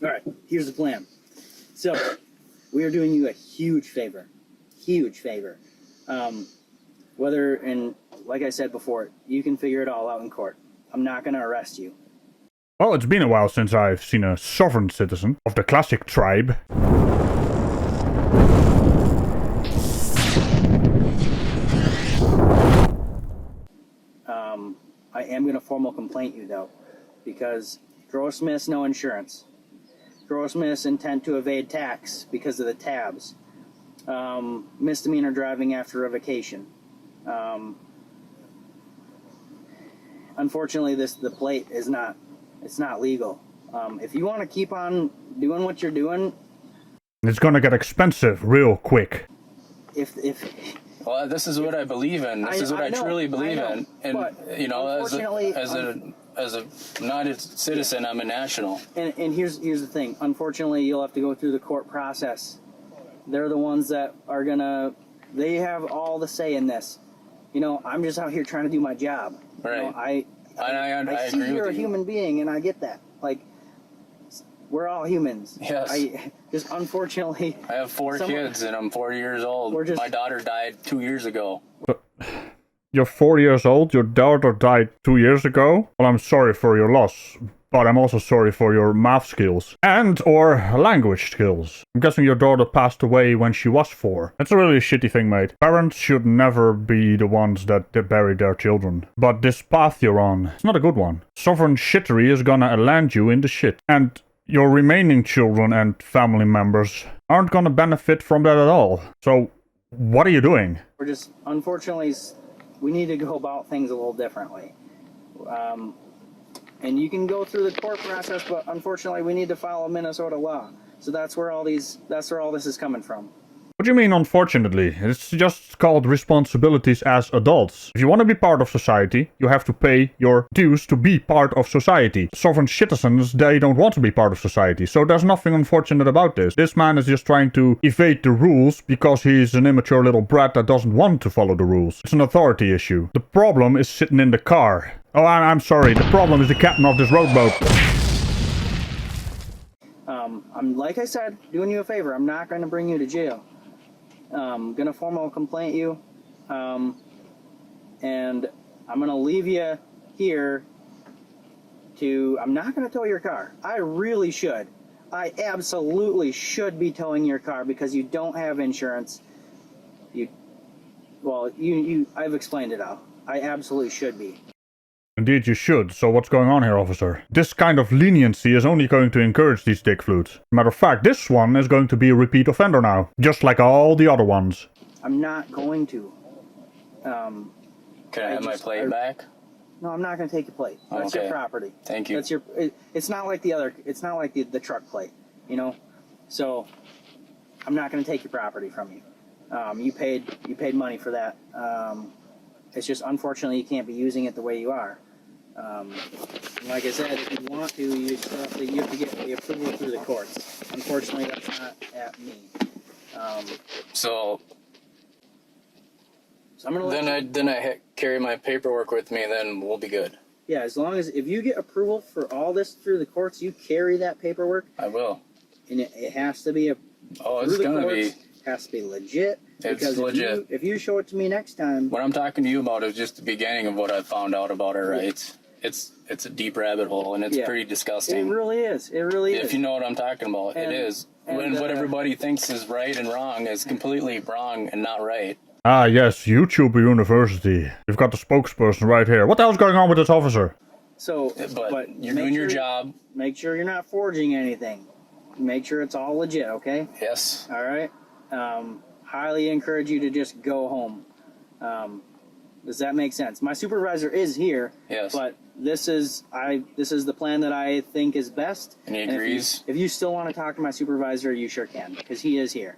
All right, here's the plan. So, we are doing you a huge favor. Huge favor. And like I said before, you can figure it all out in court. I'm not going to arrest you. Well, it's been a while since I've seen a sovereign citizen of the classic tribe. I am going to formal complaint you, though, because gross miss, no insurance. Gross miss, intent to evade tax because of the tabs. Misdemeanor driving after revocation. Unfortunately, the plate is not legal. If you want to keep on doing what you're doing, It's gonna get expensive real quick. if Well, this is what I believe in. This is what I truly believe in. And you know, as a not a citizen, I'm a national. And here's the thing. Unfortunately, you'll have to go through the court process. They're the ones that are they have all the say in this. You know, I'm just out here trying to do my job. Right. You know, I see agree you're with a you. human being, and I get that. Like, we're all humans. Yes. Just unfortunately. I have four kids, and I'm 40 years old. My daughter died 2 years ago. You're 4 years old, your daughter died 2 years ago? Well, I'm sorry for your loss, but I'm also sorry for your math skills. And or language skills. I'm guessing your daughter passed away when she was 4. That's a really shitty thing, mate. Parents should never be the ones that bury their children. But this path you're on, it's not a good one. Sovereign shittery is gonna land you in the shit. And your remaining children and family members aren't gonna benefit from that at all. So, what are you doing? We're just, unfortunately, we need to go about things a little differently. And you can go through the court process, but unfortunately, we need to follow Minnesota law. So that's where all this is coming from. What do you mean, unfortunately? It's just called responsibilities as adults. If you want to be part of society, you have to pay your dues to be part of society. Sovereign citizens, they don't want to be part of society, so there's nothing unfortunate about this. This man is just trying to evade the rules because he's an immature little brat that doesn't want to follow the rules. It's an authority issue. The problem is sitting in the car. Oh, I'm sorry, the problem is the captain of this rowboat. I'm, like I said, doing you a favor. I'm not going to bring you to jail. Gonna formal complaint you, and I'm gonna leave you here I'm not gonna tow your car. I really should. I absolutely should be towing your car because you don't have insurance. I've explained it all. I absolutely should be. Indeed you should, so what's going on here, officer? This kind of leniency is only going to encourage these dick flutes. Matter of fact, this one is going to be a repeat offender now, just like all the other ones. I'm not going to. Can I have my plate back? No, I'm not going to take your plate. That's Okay. your property. Thank you. That's it's not like it's not like the truck plate, you know? So, I'm not going to take your property from you. You paid money for that. It's just, unfortunately, you can't be using it the way you are. Like I said, if you want to, you have to get the approval through the courts. Unfortunately, that's not at me. So I'm gonna then I carry my paperwork with me, then we'll be good. Yeah, as long as if you get approval for all this through the courts, you carry that paperwork, I will. and it has to be It's gonna be. has to be legit. It's because legit. If you show it to me next time, What I'm talking to you about is just the beginning of what I found out about our rights. It's a deep rabbit hole, and it's pretty disgusting. it really is. It really is. If you know what I'm talking about, it is. When what everybody thinks is right and wrong is completely wrong and not right. Ah yes, YouTube University. You've got the spokesperson right here. What the hell's going on with this officer? So, But you're doing your job. Make sure you're not forging anything. Make sure it's all legit, okay? Yes. All right. Highly encourage you to just go home. Does that make sense? My supervisor is here. Yes. But this is the plan that I think is best. And he agrees. If you still want to talk to my supervisor, you sure can, because he is here.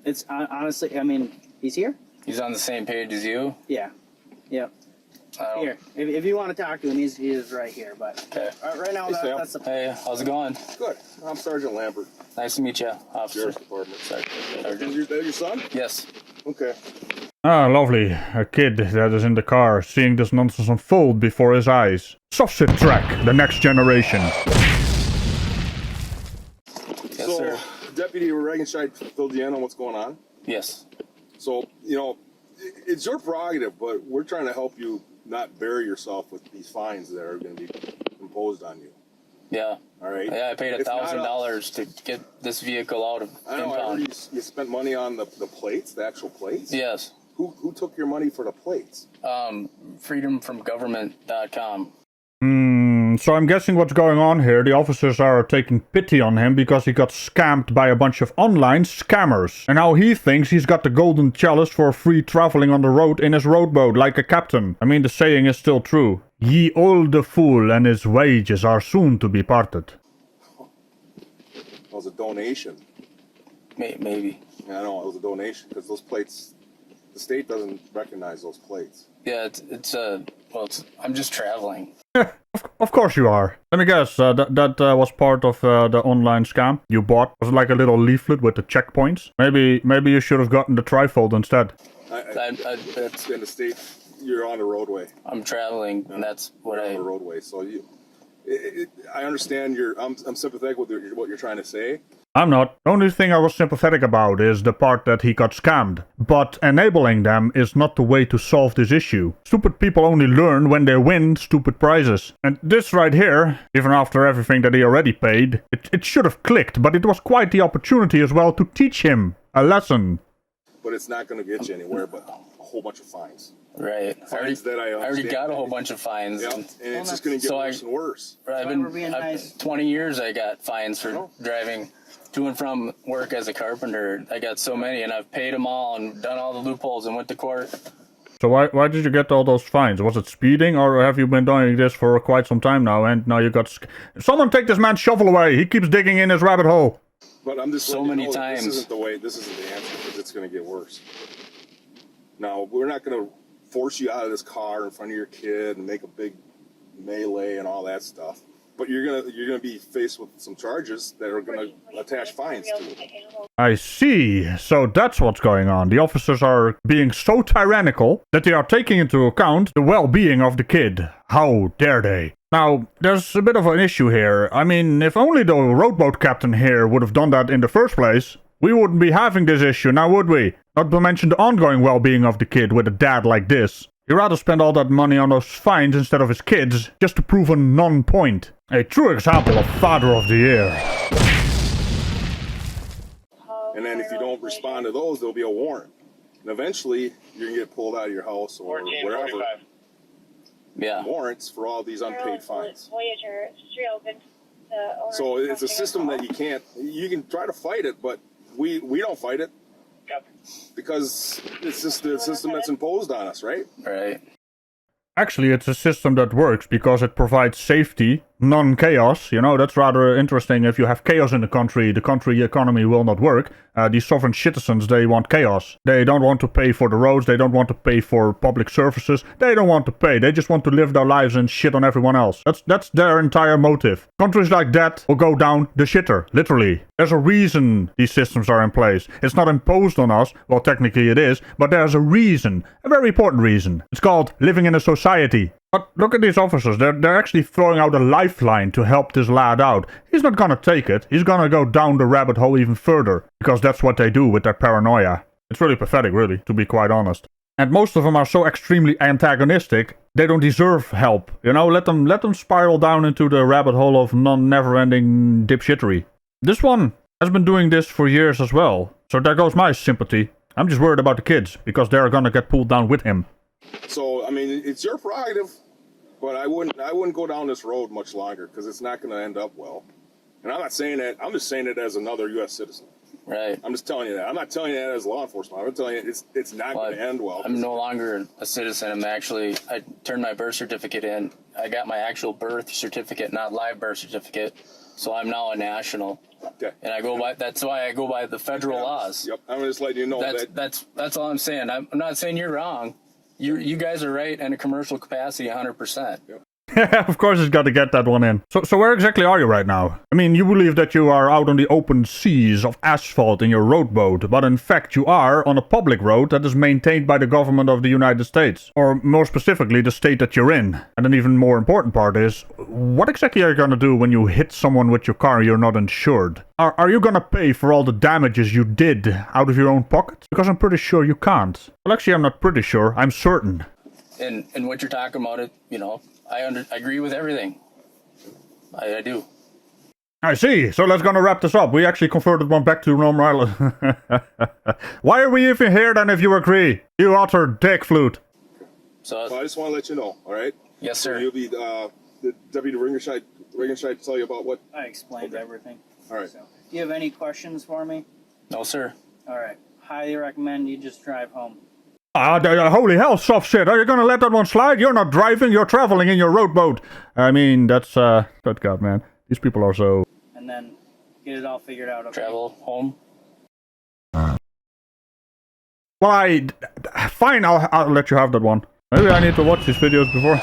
It's honestly, I mean, he's here. He's on the same page as you. Yeah. Yep. Here, if you want to talk to him, he is right here. But Okay. right now, Sam. that's the. Hey, how's it going? Good. I'm Sergeant Lambert, Nice to meet you, officer. Sheriff's Department. Sergeant. Is that your son? Yes. Okay. Ah, lovely. A kid that is in the car, seeing this nonsense unfold before his eyes. SovCit track, the next generation. Yes, so, sir. Deputy Ragical filled you in on what's going on. Yes. So, it's your prerogative, but we're trying to help you not bury yourself with these fines that are going to be imposed on you. Yeah. All right. Yeah, I paid $1,000 to get this vehicle out of I know. I impound. heard you spent money on the plates, the actual plates. Yes. Who took your money for the plates? Freedomfromgovernment.com. So I'm guessing what's going on here, the officers are taking pity on him because he got scammed by a bunch of online scammers. And now he thinks he's got the golden chalice for free traveling on the road in his rowboat like a captain. I mean, the saying is still true. Ye olde fool and his wages are soon to be parted. It was a donation. Maybe. Yeah, I know, it was a donation because those plates, the state doesn't recognize those plates. Yeah, I'm just traveling. Of course you are. Let me guess, that was part of the online scam you bought. Was it like a little leaflet with the checkpoints? Maybe you should have gotten the trifold instead. That's, In the state, you're on the roadway. I'm traveling, and that's what You're on the roadway. So I understand I'm sympathetic with what you're trying to say. I'm not. The only thing I was sympathetic about is the part that he got scammed. But enabling them is not the way to solve this issue. Stupid people only learn when they win stupid prizes. And this right here, even after everything that he already paid, it should have clicked, but it was quite the opportunity as well to teach him a lesson. But it's not going to get you anywhere but a whole bunch of fines. Right. Fines that I already got a whole bunch of fines. Yeah, and it's just going to get worse and worse. I've been 20 years I got fines for driving to and from work as a carpenter. I got so many, and I've paid them all and done all the loopholes and went to court. So why did you get all those fines? Was it speeding, or have you been doing this for quite some time now, and now you got... Someone take this man's shovel away! He keeps digging in his rabbit hole! But I'm just so many times. This isn't the answer, because it's going to get worse. Now, we're not going to force you out of this car in front of your kid and make a big melee and all that stuff. But you're gonna be faced with some charges that are gonna attach fines to it. I see. So that's what's going on. The officers are being so tyrannical that they are taking into account the well-being of the kid. How dare they? Now, there's a bit of an issue here. I mean, if only the rowboat captain here would have done that in the first place, we wouldn't be having this issue now, would we? Not to mention the ongoing well-being of the kid with a dad like this. He'd rather spend all that money on those fines instead of his kids, just to prove a non-point. A true example of Father of the Year. And then if you don't respond to those, there'll be a warrant. And eventually, you're going to get pulled out of your house or wherever. Yeah. Warrants for all these unpaid fines. So it's a system that you can try to fight it, but we don't fight it. Because it's just the system that's imposed on us, right? Right. Actually, it's a system that works because it provides safety, non-chaos. You know, that's rather interesting. If you have chaos in the country economy will not work. These sovereign citizens, they want chaos. They don't want to pay for the roads. They don't want to pay for public services. They don't want to pay. They just want to live their lives and shit on everyone else. That's their entire motive. Countries like that will go down the shitter, literally. There's a reason these systems are in place. It's not imposed on us. Well, technically it is, but there's a reason. A very important reason. It's called living in a society. But look at these officers. They're actually throwing out a lifeline to help this lad out. He's not gonna take it. He's gonna go down the rabbit hole even further. Because that's what they do with their paranoia. It's really pathetic, really, to be quite honest. And most of them are so extremely antagonistic, they don't deserve help. You know, let them spiral down into the rabbit hole of never-ending dipshittery. This one has been doing this for years as well. So there goes my sympathy. I'm just worried about the kids, because they're gonna get pulled down with him. So, I mean, it's your prerogative, but I wouldn't go down this road much longer because it's not going to end up well. And I'm not saying that. I'm just saying it as another U.S. citizen. Right. I'm just telling you that. I'm not telling you that as law enforcement. I'm telling you it's not going to end well. I'm no longer a citizen. I turned my birth certificate in. I got my actual birth certificate, not live birth certificate. So I'm now a national. Okay. And that's why I go by the federal laws. Yep. I'm just letting you know that's all I'm saying. I'm not saying you're wrong. You guys are right in a commercial capacity 100%. Yep. Yeah, of course he's got to get that one in. So where exactly are you right now? I mean, you believe that you are out on the open seas of asphalt in your rowboat, but in fact you are on a public road that is maintained by the government of the United States. Or more specifically, the state that you're in. And an even more important part is, what exactly are you gonna do when you hit someone with your car and you're not insured? Are you gonna pay for all the damages you did out of your own pocket? Because I'm pretty sure you can't. Well, actually, I'm not pretty sure, I'm certain. And what you're talking about, it, you know, I agree with everything. I do. I see. So let's gonna wrap this up. We actually converted one back to normal. Why are we even here then if you agree? You utter dick flute. So Well, I just want to let you know, all right? yes, So sir. you'll be, the Deputy Ringenscheid tell you about what? I explained everything. All right. So, do you have any questions for me? No, sir. All right. Highly recommend you just drive home. Holy hell, SovCit. Are you gonna let that one slide? You're not driving, you're traveling in your rowboat. I mean, that's, good God, man. These people are so... And then get it all figured out. Okay? Travel home. Well, fine, I'll let you have that one. Maybe I need to watch these videos before.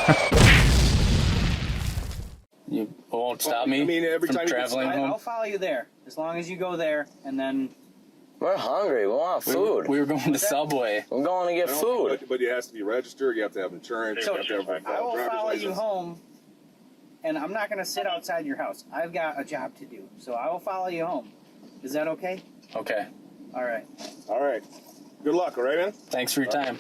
You won't stop me I mean, every from time you get traveling I'll home. follow you there as long as you go there, and then We're hungry. We want food. We were going to Subway. We're going to get food. But it has to be registered. You have to have insurance. So, you have to have a I will driver's follow you license. home. And I'm not going to sit outside your house. I've got a job to do, so I will follow you home. Is that okay? Okay. All right. All right. Good luck, all right, man? Thanks for your time.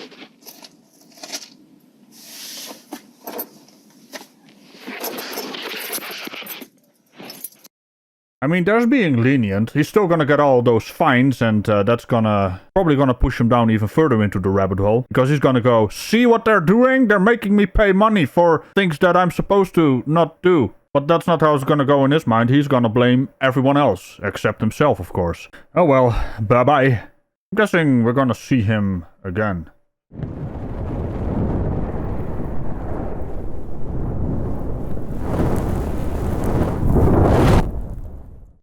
I mean, there's being lenient. He's still gonna get all those fines, and that's probably gonna push him down even further into the rabbit hole. Because he's gonna go, see what they're doing? They're making me pay money for things that I'm supposed to not do. But that's not how it's gonna go in his mind. He's gonna blame everyone else, except himself, of course. Oh well, bye-bye. I'm guessing we're gonna see him again.